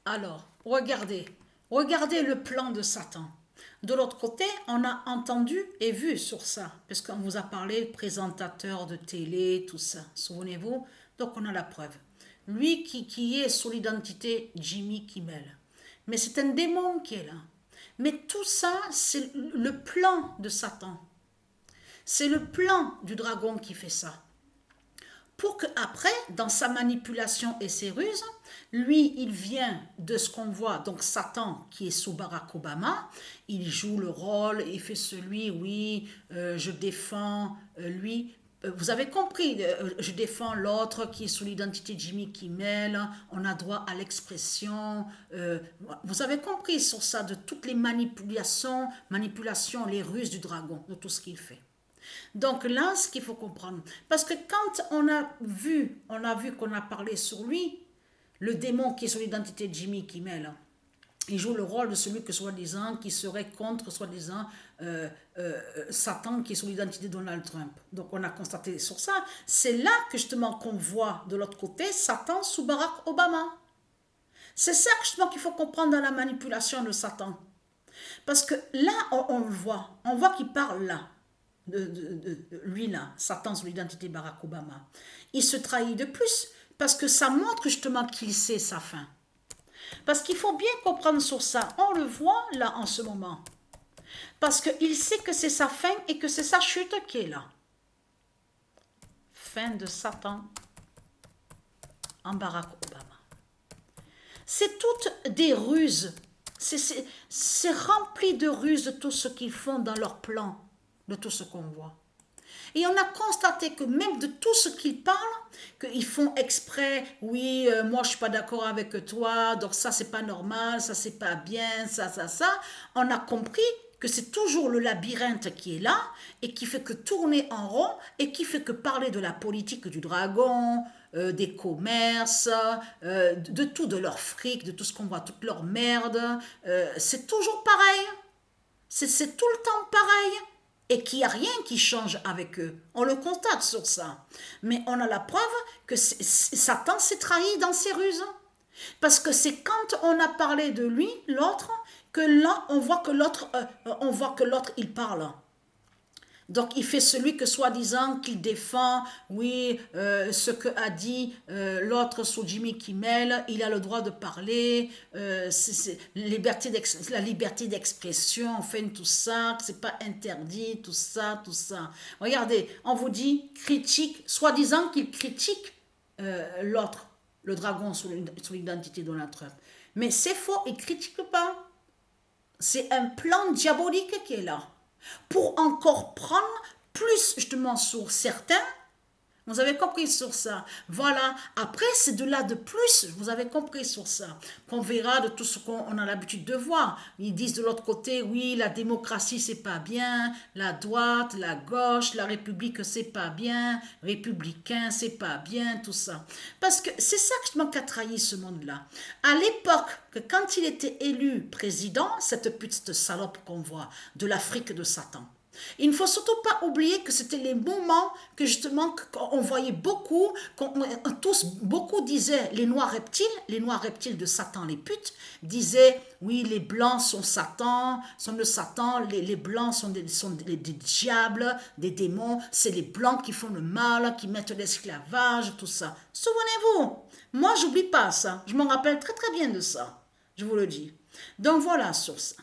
Alors, regardez le plan de Satan. De l'autre côté, on a entendu et vu sur ça, parce qu'on vous a parlé, présentateur de télé, tout ça, souvenez-vous? Donc on a la preuve. Lui qui est sous l'identité Jimmy Kimmel. Mais c'est un démon qui est là. Mais tout ça, c'est le plan de Satan. C'est le plan du dragon qui fait ça. Pour qu'après, dans sa manipulation et ses ruses, lui, il vient de ce qu'on voit, donc Satan qui est sous Barack Obama, il joue le rôle, il fait celui, oui, je défends lui. Vous avez compris, je défends l'autre qui est sous l'identité Jimmy Kimmel, on a droit à l'expression. Vous avez compris sur ça, de toutes les manipulations, les ruses du dragon, de tout ce qu'il fait. Donc là, ce qu'il faut comprendre, parce que quand on a vu qu'on a parlé sur lui, le démon qui est sur l'identité de Jimmy Kimmel, il joue le rôle de celui que soi-disant qui serait contre soi-disant Satan qui est sur l'identité de Donald Trump. Donc on a constaté sur ça. C'est là que justement qu'on voit de l'autre côté Satan sous Barack Obama. C'est ça justement qu'il faut comprendre dans la manipulation de Satan. Parce que là, on le voit, on voit qu'il parle là. Lui là, Satan sous l'identité de Barack Obama. Il se trahit de plus parce que ça montre justement qu'il sait sa fin. Parce qu'il faut bien comprendre sur ça. On le voit là en ce moment. Parce qu'il sait que c'est sa fin et que c'est sa chute qui est là. Fin de Satan en Barack Obama. C'est toutes des ruses. C'est rempli de ruses de tout ce qu'ils font dans leur plan, de tout ce qu'on voit. Et on a constaté que même de tout ce qu'ils parlent, qu'ils font exprès, oui, moi je suis pas d'accord avec toi, donc ça c'est pas normal, ça c'est pas bien, ça, on a compris que c'est toujours le labyrinthe qui est là et qui fait que tourner en rond et qui fait que parler de la politique du dragon, des commerces, de tout, de leur fric, de tout ce qu'on voit, toute leur merde, c'est toujours pareil. C'est tout le temps pareil. Et qu'il n'y a rien qui change avec eux. On le constate sur ça. Mais on a la preuve que Satan s'est trahi dans ses ruses. Parce que c'est quand on a parlé de lui, l'autre, que là, on voit que l'autre, il parle. Donc il fait celui que soi-disant qu'il défend, oui, ce que a dit l'autre sous Jimmy Kimmel, il a le droit de parler, c'est la liberté d'expression, enfin tout ça, que c'est pas interdit, tout ça, tout ça. Regardez, on vous dit critique, soi-disant qu'il critique l'autre, le dragon sous l'identité de Donald Trump. Mais c'est faux, il critique pas. C'est un plan diabolique qui est là. Pour encore prendre plus justement sur certains. Vous avez compris sur ça. Voilà. Après, c'est de là de plus. Vous avez compris sur ça. Qu'on verra de tout ce qu'on a l'habitude de voir. Ils disent de l'autre côté, oui, la démocratie, c'est pas bien. La droite, la gauche, la république, c'est pas bien. Républicain, c'est pas bien. Tout ça. Parce que c'est ça qui a trahi ce monde-là. À l'époque, que quand il était élu président, cette petite salope qu'on voit, de l'Afrique de Satan, il ne faut surtout pas oublier que c'était les moments que justement on voyait beaucoup, beaucoup disaient les noirs reptiles de Satan, les putes, disaient oui les blancs sont Satan, sont le Satan, les blancs sont des diables, des démons, c'est les blancs qui font le mal, qui mettent l'esclavage, tout ça. Souvenez-vous, moi j'oublie pas ça, je m'en rappelle très très bien de ça, je vous le dis. Donc voilà sur ça.